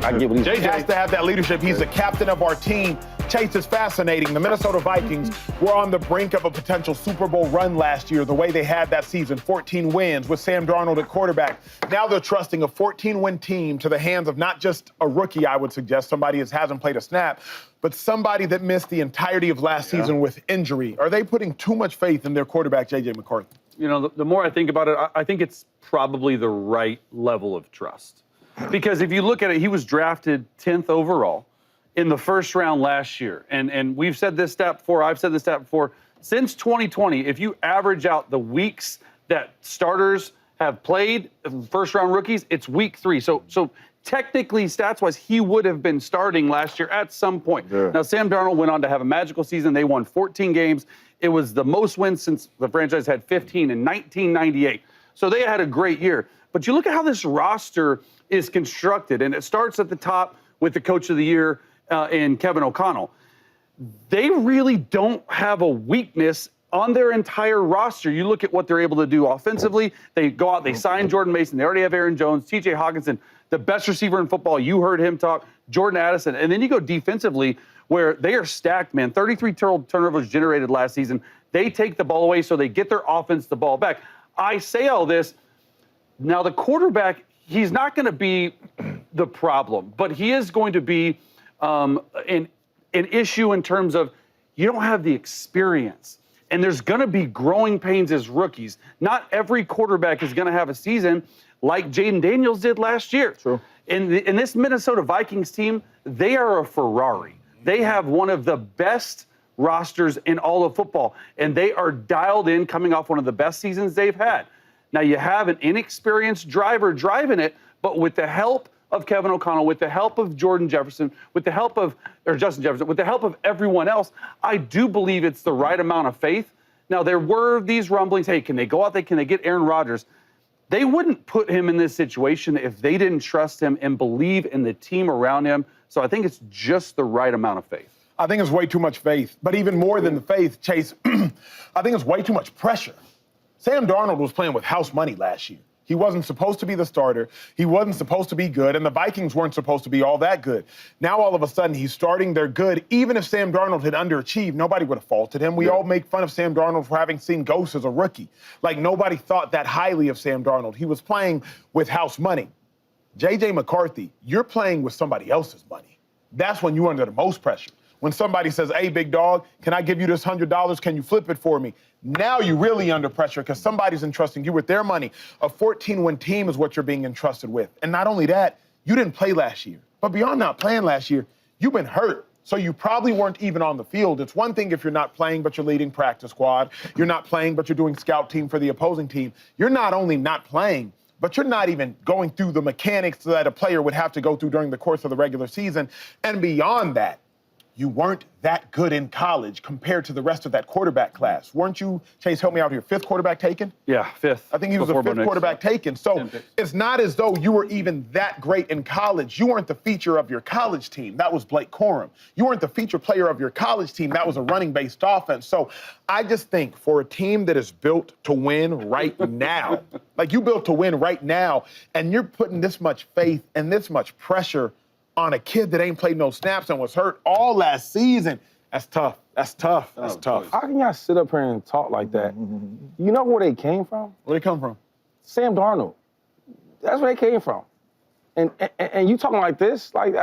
I get what he's He has to have that leadership. He's the captain of our team. Chase, is fascinating. The Minnesota Vikings were on the brink of a potential Super Bowl run last year, the way they had that season, 14 wins with Sam Darnold at quarterback. Now they're trusting a 14-win team to the hands of not just a rookie, I would suggest, somebody that hasn't played a snap, but somebody that missed the entirety of last season with injury. Are they putting too much faith in their quarterback, J.J. McCarthy? You know, the more I think about it, I think it's probably the right level of trust. Because if you look at it, he was drafted 10th overall in the first round last year. And we've said this stat before, I've said this stat before. Since 2020, if you average out the weeks that starters have played, first-round rookies, it's week 3. So technically, stats-wise, he would have been starting last year at some point. Yeah. Now, Sam Darnold went on to have a magical season. They won 14 games. It was the most wins since the franchise had 15 in 1998. So they had a great year. But you look at how this roster is constructed, and it starts at the top with the Coach of the Year in Kevin O'Connell. They really don't have a weakness on their entire roster. You look at what they're able to do offensively. They go out, they sign Jordan Mason. They already have Aaron Jones, T.J. Hockenson, the best receiver in football. You heard him talk, Jordan Addison. And then you go defensively, where they are stacked, man. 33 turnovers generated last season. They take the ball away, so they get their offense the ball back. I say all this. Now, the quarterback, he's not going to be the problem, but he is going to be an issue in terms of you don't have the experience. And there's going to be growing pains as rookies. Not every quarterback is going to have a season like Jaden Daniels did last year. True. In this Minnesota Vikings team, they are a Ferrari. They have one of the best rosters in all of football, and they are dialed in, coming off one of the best seasons they've had. Now, you have an inexperienced driver driving it, but with the help of Kevin O'Connell, with the help of Justin Jefferson, with the help of everyone else, I do believe it's the right amount of faith. Now, there were these rumblings, hey, can they go out there, can they get Aaron Rodgers? They wouldn't put him in this situation if they didn't trust him and believe in the team around him. So I think it's just the right amount of faith. I think it's way too much faith. But even more than the faith, Chase, I think it's way too much pressure. Sam Darnold was playing with house money last year. He wasn't supposed to be the starter. He wasn't supposed to be good, and the Vikings weren't supposed to be all that good. Now, all of a sudden, he's starting. They're good. Even if Sam Darnold had underachieved, nobody would have faulted him. We all make fun of Sam Darnold for having seen ghosts as a rookie. Like, nobody thought that highly of Sam Darnold. He was playing with house money. J.J. McCarthy, you're playing with somebody else's money. That's when you're under the most pressure. When somebody says, hey, big dog, can I give you this $100? Can you flip it for me? Now you're really under pressure because somebody's entrusting you with their money. A 14-win team is what you're being entrusted with. And not only that, you didn't play last year. But beyond not playing last year, you've been hurt. So you probably weren't even on the field. It's one thing if you're not playing, but you're leading practice squad. You're not playing, but you're doing scout team for the opposing team. You're not only not playing, but you're not even going through the mechanics that a player would have to go through during the course of the regular season. And beyond that, you weren't that good in college compared to the rest of that quarterback class. Weren't you, Chase, help me out here, 5th quarterback taken? Yeah, 5th. I think he was the 5th quarterback taken. So it's not as though you were even that great in college. You weren't the feature of your college team. That was Blake Corum. You weren't the feature player of your college team. That was a running-based offense. So I just think for a team that is built to win right now, like you built to win right now, and you're putting this much faith and this much pressure on a kid that ain't played no snaps and was hurt all last season. That's tough. That's tough. That's tough. How can y'all sit up here and talk like that? You know where they came from? Where they come from? Sam Darnold. That's where they came from. And you talking like this? Like,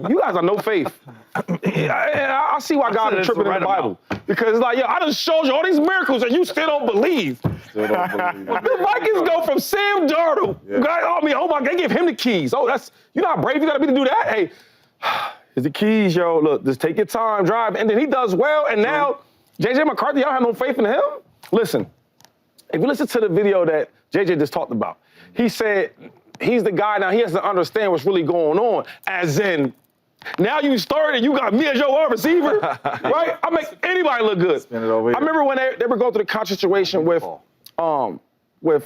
you guys are no faith. I see why God is tripping in the Bible. Because it's like, yo, I just showed you all these miracles and you still don't believe. The Vikings go from Sam Darnold. Oh my God, they give him the keys. Oh, you know how brave you gotta be to do that? Hey, here's the keys, yo. Look, just take your time, drive. And then he does well, and now J.J. McCarthy, y'all have no faith in him? Listen, if you listen to the video that J.J. just talked about, he said he's the guy now, he has to understand what's really going on, as in, now you started and you got me as your wide receiver, right? I make anybody look good. I remember when they were going through the contract situation with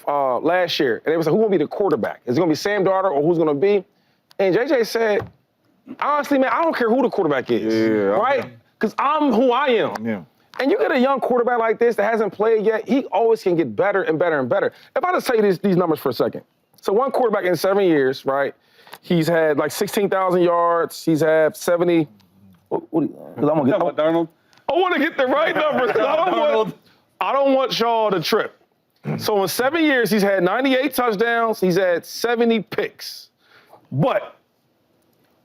last year, and they was like, who gonna be the quarterback? Is it gonna be Sam Darnold or who's gonna be? And JJ said, honestly, man, I don't care who the quarterback is, right? Because I'm who I am. Yeah. And you get a young quarterback like this that hasn't played yet, he always can get better and better and better. If I just tell you these numbers for a second. So one quarterback in 7 years, right? He's had like 16,000 yards. He's had 70. Because I'm gonna get Darnold. I want to get the right numbers. I don't want Shaw to trip. So in 7 years, he's had 98 touchdowns. He's had 70 picks. But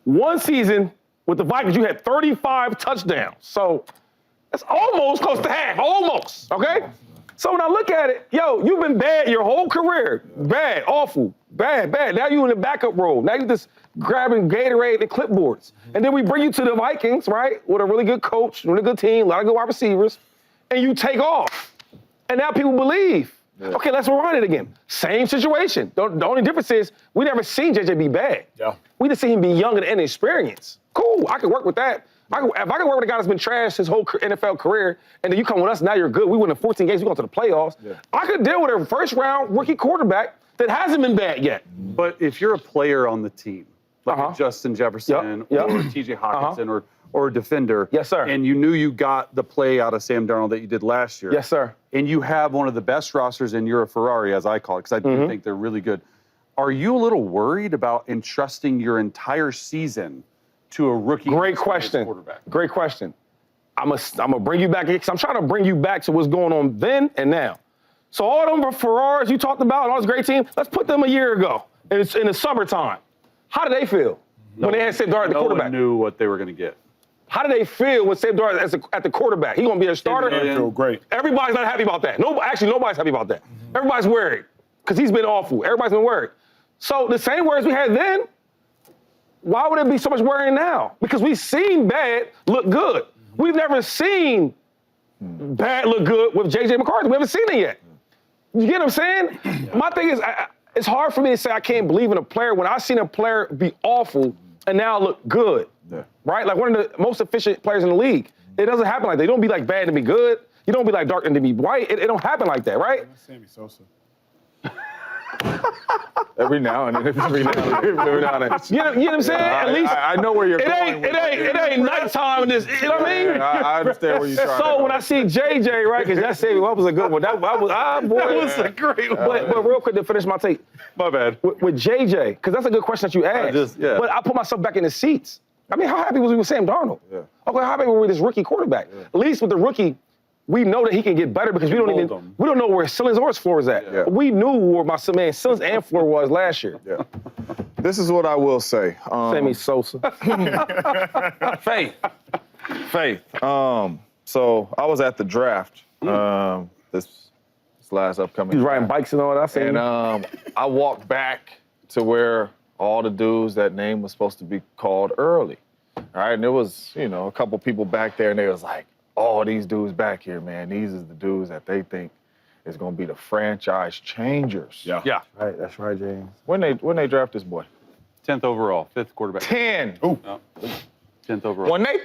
one season with the Vikings, you had 35 touchdowns. So that's almost close to half. Almost. Okay? So when I look at it, you've been bad your whole career. Bad, awful, bad. Now you in the backup role. Now you just grabbing Gatorade and clipboards. And then we bring you to the Vikings, right, with a really good coach, really good team, a lot of good wide receivers, and you take off. And now people believe. Yeah. Okay, let's rewind it again. Same situation. The only difference is we never seen JJ be bad. Yeah. We just seen him be young and inexperienced. Cool, I can work with that. If I can work with a guy that's been trashed his whole NFL career, and then you come with us, now you're good. We win in 14 games, we go to the playoffs. Yeah. I could deal with a first-round rookie quarterback that hasn't been bad yet. But if you're a player on the team, like Justin Jefferson or T.J. Hawkinson or a defender, yes, sir, and you knew you got the play out of Sam Darnold that you did last year, yes, sir, and you have one of the best rosters, and you're a Ferrari, as I call it, because I do think they're really good. Are you a little worried about entrusting your entire season to a rookie quarterback? Great question. I'm gonna bring you back, because I'm trying to bring you back to what's going on then and now. So all them Ferraris you talked about, and all this great team, let's put them a year ago, and it's in the summertime. How did they feel when they had Sam Darnold at the quarterback? No one knew what they were going to get. How did they feel with Sam Darnold at the quarterback? He's going to be a starter? They feel great. Everybody's not happy about that. Actually, nobody's happy about that. Everybody's worried because he's been awful. Everybody's been worried. So the same worries we had then, why would it be so much worrying now? Because we've seen bad look good. We've never seen bad look good with J.J. McCarthy. We haven't seen it yet. You get what I'm saying? My thing is, it's hard for me to say I can't believe in a player when I've seen a player be awful and now look good, right? Like one of the most efficient players in the league. It doesn't happen like that. You don't be like bad to be good. You don't be like dark and to be white. It don't happen like that, right? Sammy Sosa. Every now and then. You know what I'm saying? At least I know where you're going. It ain't nighttime in this. You know what I mean? I understand where you're trying to So go. when I see JJ, right, because that saved me, that was a good one. That was a great one. But real quick to finish my take. My bad. With JJ, because that's a good question that you asked. But I put myself back in the seats. I mean, how happy was we with Sam Darnold? Yeah. Okay, how happy were we with this rookie quarterback? Yeah. At least with the rookie, we know that he can get better because we don't know where his ceilings or his floor is at. Yeah. We knew where my ceilings and floor was last year. Yeah. This is what I will say. Sammy Sosa. Faith. So I was at the draft this last upcoming. He's riding bikes and all that. And I walked back to where all the dudes that name was supposed to be called early. All right, and there was, a couple people back there, and they was like, "Oh, these dudes back here, man, these is the dudes that they think is going to be the franchise changers." Yeah. Right, that's right, James. When they draft this boy? 10th overall, 5th quarterback. 10. Ooh. No. 10th overall. When they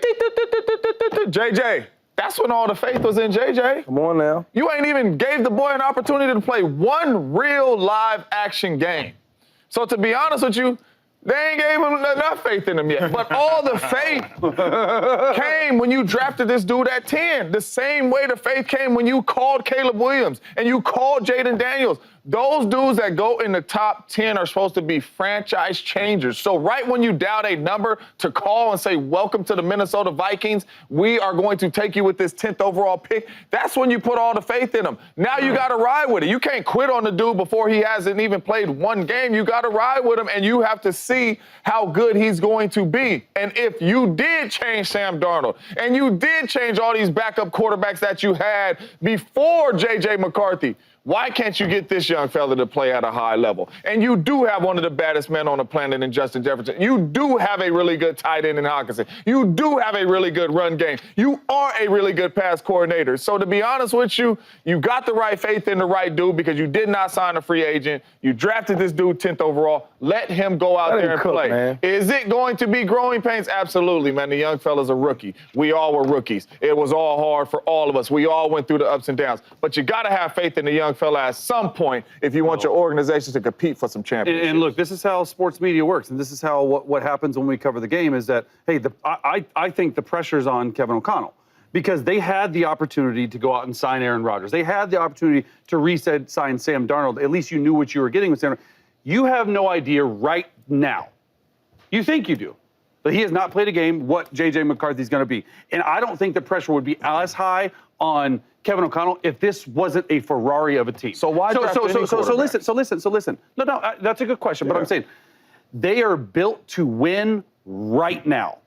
JJ, that's when all the faith was in JJ. Come on now. You ain't even gave the boy an opportunity to play one real live action game. So to be honest with you, they ain't gave him enough faith in him yet. But all the faith came when you drafted this dude at 10. The same way the faith came when you called Caleb Williams and you called Jaden Daniels. Those dudes that go in the top 10 are supposed to be franchise changers. So right when you dial a number to call and say, "Welcome to the Minnesota Vikings, we are going to take you with this 10th overall pick," that's when you put all the faith in him. Now you got to ride with it. You can't quit on the dude before he hasn't even played one game. You got to ride with him, and you have to see how good he's going to be. And if you did change Sam Darnold, and you did change all these backup quarterbacks that you had before J.J. McCarthy, why can't you get this young fella to play at a high level? And you do have one of the baddest men on the planet in Justin Jefferson. You do have a really good tight end in Hawkinson. You do have a really good run game. You are a really good pass coordinator. So to be honest with you, you got the right faith in the right dude because you did not sign a free agent. You drafted this dude 10th overall. Let him go out there and play. Man. Is it going to be growing pains? Absolutely, man. The young fella's a rookie. We all were rookies. It was all hard for all of us. We all went through the ups and downs. But you got to have faith in the young fella at some point if you want your organization to compete for some championships. And look, this is how sports media works, and this is how what happens when we cover the game is that, hey, I think the pressure's on Kevin O'Connell because they had the opportunity to go out and sign Aaron Rodgers. They had the opportunity to sign Sam Darnold. At least you knew what you were getting with Sam Darnold. You have no idea right now You think you do. But he has not played a game what J.J. McCarthy's going to be. And I don't think the pressure would be as high on Kevin O'Connell if this wasn't a Ferrari of a team. So why draft any quarterback? So listen. No, that's a good question. But I'm saying they are built to win right now.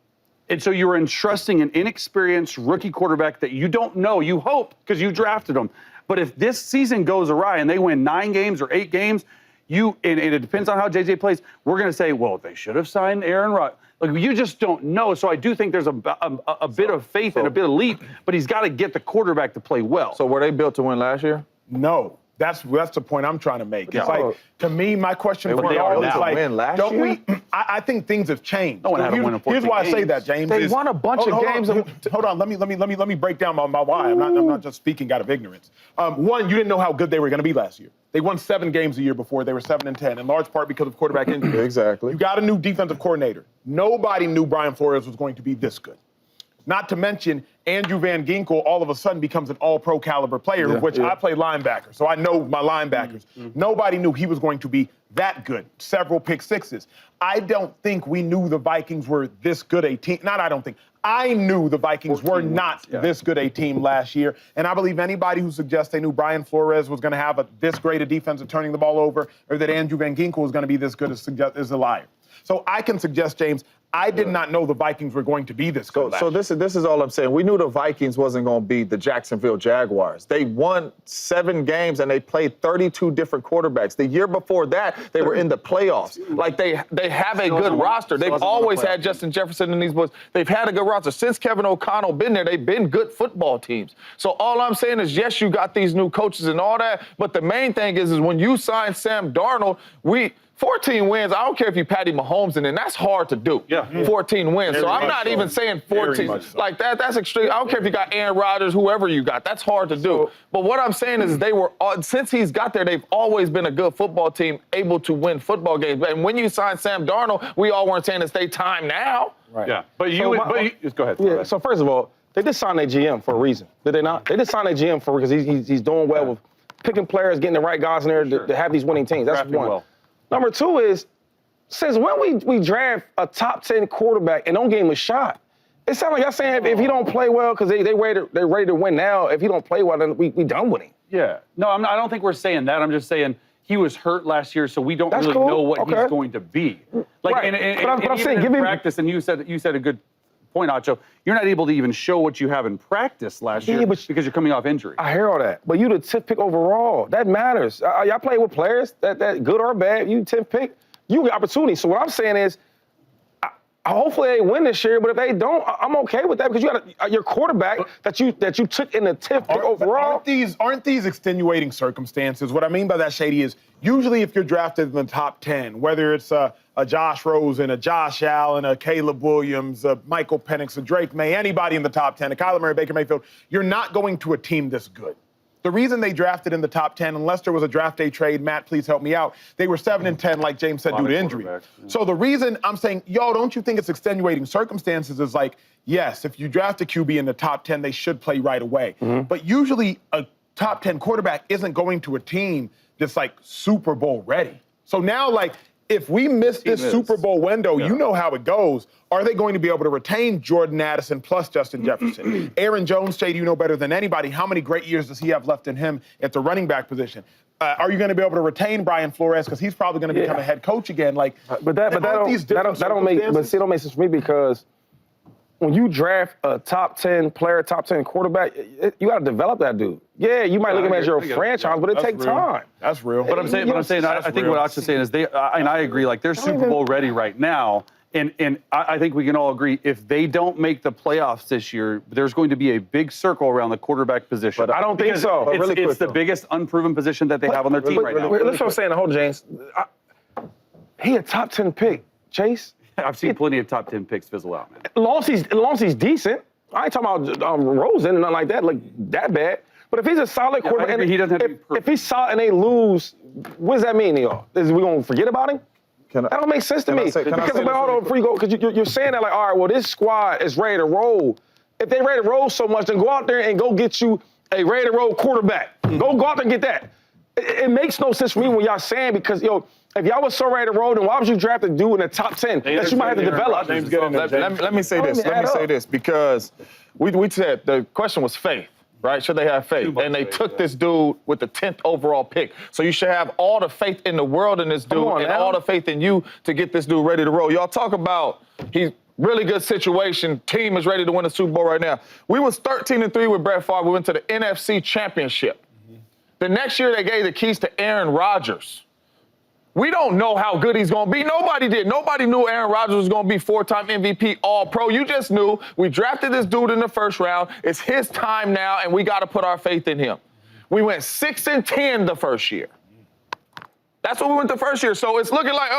And so you're entrusting an inexperienced rookie quarterback that you don't know. You hope because you drafted him. But if this season goes awry and they win 9 games or 8 games, and it depends on how JJ plays, we're going to say, well, they should have signed Aaron Rodgers. Like, you just don't know. So I do think there's a bit of faith and a bit of leap, but he's got to get the quarterback to play well. So were they built to win last year? No. That's the point I'm trying to make. It's like, to me, my question for they are y'all is now. like, Win last don't year? we? I think things have changed. No one had to win in 14 Here's why I say games. that, James. They won a bunch of games. Hold on. Let me break down my why. I'm not just speaking out of ignorance. One, you didn't know how good they were going to be last year. They won 7 games a year before. They were 7-10, in large part because of quarterback injury. Exactly. You got a new defensive coordinator. Nobody knew Brian Flores was going to be this good. Not to mention, Andrew Van Ginkel all of a sudden becomes an all-pro caliber player, which I play linebacker, so I know my linebackers. Nobody knew he was going to be that good. Several pick sixes. I don't think we knew the Vikings were this good a team. I knew the Vikings were not this good a team last year, and I believe anybody who suggests they knew Brian Flores was going to have this great a defense of turning the ball over, or that Andrew Van Ginkel was going to be this good is a liar. So I can suggest, James, I did not know the Vikings were going to be this good. So this is all I'm saying. We knew the Vikings wasn't going to beat the Jacksonville Jaguars. They won 7 games and they played 32 different quarterbacks. The year before that, they were in the playoffs. Like they have a good roster. They've always had Justin Jefferson and these boys. They've had a good roster since Kevin O'Connell been there. They've been good football teams. So all I'm saying is, yes, you got these new coaches and all that, but the main thing is when you sign Sam Darnold, 14 wins, I don't care if you Patty Mahomes in, and that's hard to do. 14 wins. So I'm not even saying 14. Like that's extreme. I don't care if you got Aaron Rodgers, whoever you got. That's hard to do. But what I'm saying is they were, since he's got there, they've always been a good football team, able to win football games. And when you sign Sam Darnold, we all weren't saying it's their time now. Right. Yeah. But just go ahead. Yeah. So first of all, they did sign their GM for a reason. Did they not? They did sign their GM because he's doing well with picking players, getting the right guys in there to have these winning teams. That's Drafting one. well. Number 2 is, since when we draft a top 10 quarterback and don't give him a shot, it sounds like y'all saying if he don't play well, because they're ready to win now, if he don't play well, then we done with him. Yeah. No, I don't think we're saying that. I'm just saying he was hurt last year, so we don't really know what he's going to be. Like, right. But I'm saying, give him practice, and you said a good point, Acho. You're not able to even show what you have in practice last year because you're coming off injury. I hear all that, but you the 10th pick overall. That matters. Y'all play with players that good or bad. You 10th pick, you get opportunity. So what I'm saying is, hopefully they win this year. But if they don't, I'm okay with that because you got your quarterback that you took in the 10th pick overall. Aren't these extenuating circumstances? What I mean by that, Shady, is usually if you're drafted in the top 10, whether it's a Josh Rosen, a Josh Allen, a Caleb Williams, a Michael Penix, a Drake May, anybody in the top 10, a Kyler Murray, Baker Mayfield, you're not going to a team this good. The reason they drafted in the top 10, unless there was a draft day trade, Matt, please help me out, they were 7-10, like James said, due to injury. So the reason I'm saying, don't you think it's extenuating circumstances is like, yes, if you draft a QB in the top 10, they should play right away. But usually a top 10 quarterback isn't going to a team that's like Super Bowl ready. So now, like, if we miss this Super Bowl window, you know how it goes. Are they going to be able to retain Jordan Addison plus Justin Jefferson? Aaron Jones, Shady, you know better than anybody. How many great years does he have left in him at the running back position? Are you going to be able to retain Brian Flores because he's probably going to become a head coach again? Like, but that don't make sense for me because when you draft a top 10 player, top 10 quarterback, you got to develop that dude. Yeah, you might look at him as your franchise, but it takes time. That's real. But I think what Acho's saying is and I agree, like they're Super Bowl ready right now. And I think we can all agree, if they don't make the playoffs this year, there's going to be a big circle around the quarterback position. But I don't think so. It's the biggest unproven position that they have on their team right now. That's what I'm saying. Hold on, James. He a top 10 pick, Chase. I've seen plenty of top 10 picks fizzle out, man. As long as he's decent. I ain't talking about Rosen and nothing like that, that bad. But if he's a solid quarterback, he doesn't have to be perfect. If he's solid and they lose, what does that mean, y'all? Is we gonna forget about him? That don't make sense to me. Because you're saying that like, all right, well, this squad is ready to roll. If they ready to roll so much, then go out there and go get you a ready to roll quarterback. Go out there and get that. It makes no sense for me when y'all saying because If y'all was so ready to roll, then why would you draft a dude in the top 10 that you might have to develop? Let me say this because we said the question was faith, right? Should they have faith? And they took this dude with the 10th overall pick. So you should have all the faith in the world in this dude and all the faith in you to get this dude ready to roll. Y'all talk about he's really good situation. Team is ready to win the Super Bowl right now. We was 13-3 with Brett Favre. We went to the NFC Championship. The next year they gave the keys to Aaron Rodgers. We don't know how good he's going to be. Nobody did. Nobody knew Aaron Rodgers was going to be 4-time MVP All-Pro. You just knew we drafted this dude in the first round. It's his time now, and we got to put our faith in him. We went 6-10 the first year. That's what we went the first year. So it's looking like,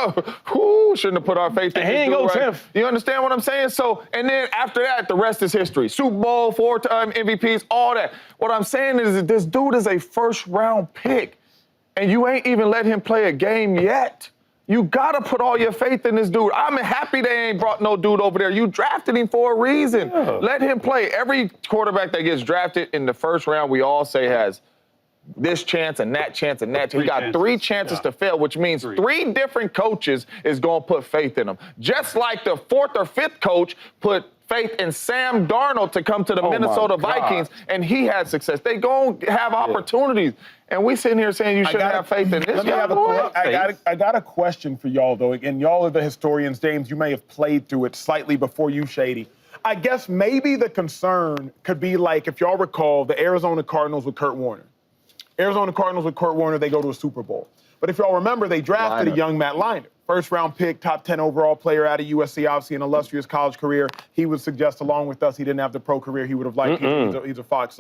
shouldn't have put our faith in him. He ain't go 10th. You understand what I'm saying? So, and then after that, the rest is history. Super Bowl, 4-time MVPs, all that. What I'm saying is that this dude is a first-round pick. And you ain't even let him play a game yet. You gotta put all your faith in this dude. I'm happy they ain't brought no dude over there. You drafted him for a reason. Yeah. Let him play. Every quarterback that gets drafted in the first round, we all say has this chance and that chance and that chance. He got 3 chances to fail, which means 3 different coaches is gonna put faith in him. Just like the 4th or 5th coach put faith in Sam Darnold to come to the Minnesota Vikings, and he had success. They gonna have opportunities. And we sitting here saying you shouldn't have faith in this young boy. I got a question for y'all, though. And y'all are the historians. James, you may have played through it slightly before you, Shady. I guess maybe the concern could be like, if y'all recall, the Arizona Cardinals with Kurt Warner. Arizona Cardinals with Kurt Warner, they go to a Super Bowl. But if y'all remember, they drafted a young Matt Leinart. First-round pick, top 10 overall player out of USC, obviously an illustrious college career. He would suggest, along with us, he didn't have the pro career he would have liked. He's a Fox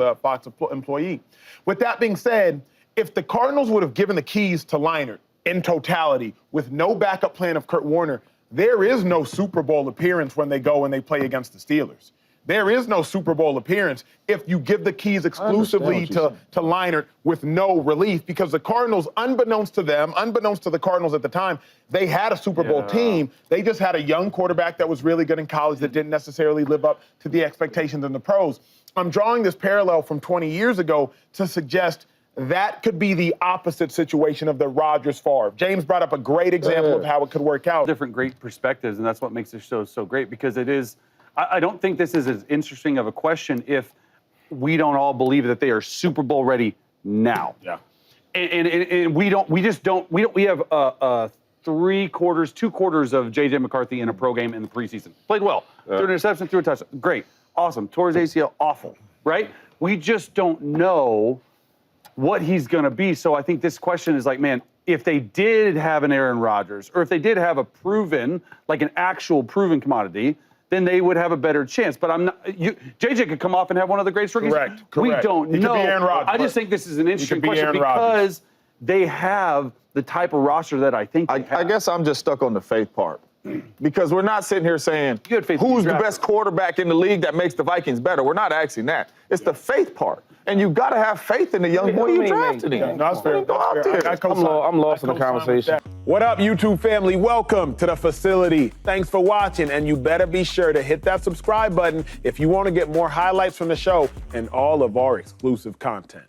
employee. With that being said, if the Cardinals would have given the keys to Leinart in totality with no backup plan of Kurt Warner, there is no Super Bowl appearance when they go and they play against the Steelers. There is no Super Bowl appearance if you give the keys exclusively to Leinart with no relief, because the Cardinals, unbeknownst to them, unbeknownst to the Cardinals at the time, they had a Super Bowl team. They just had a young quarterback that was really good in college that didn't necessarily live up to the expectations in the pros. I'm drawing this parallel from 20 years ago to suggest that could be the opposite situation of the Rodgers-Favre. James brought up a great example of how it could work out. Different great perspectives, and that's what makes this show so great, because it is, I don't think this is as interesting of a question if we don't all believe that they are Super Bowl ready now. Yeah. And we have 2 quarters of J.J. McCarthy in a pro game in the preseason. Played well. Threw an interception, threw a touchdown. Great. Awesome. Tore his ACL. Awful. Right? We just don't know what he's going to be. So I think this question is like, man, if they did have an Aaron Rodgers, or if they did have a proven, like an actual proven commodity, then they would have a better chance. But I'm not. JJ could come off and have one of the greatest rookies. Correct. We don't He know. could be Aaron Rodgers, I just think this is an interesting question Aaron because Rodgers. they have the type of roster that I think they have. I guess I'm just stuck on the faith part. Because we're not sitting here saying faith who's the best quarterback in the league that makes the Vikings better. We're not asking that. It's the faith part. And you got to have faith in the young boy you drafted him. No, that's fair. I'm lost in the conversation. What up, YouTube family? Welcome to the facility. Thanks for watching, and you better be sure to hit that subscribe button if you want to get more highlights from the show and all of our exclusive content.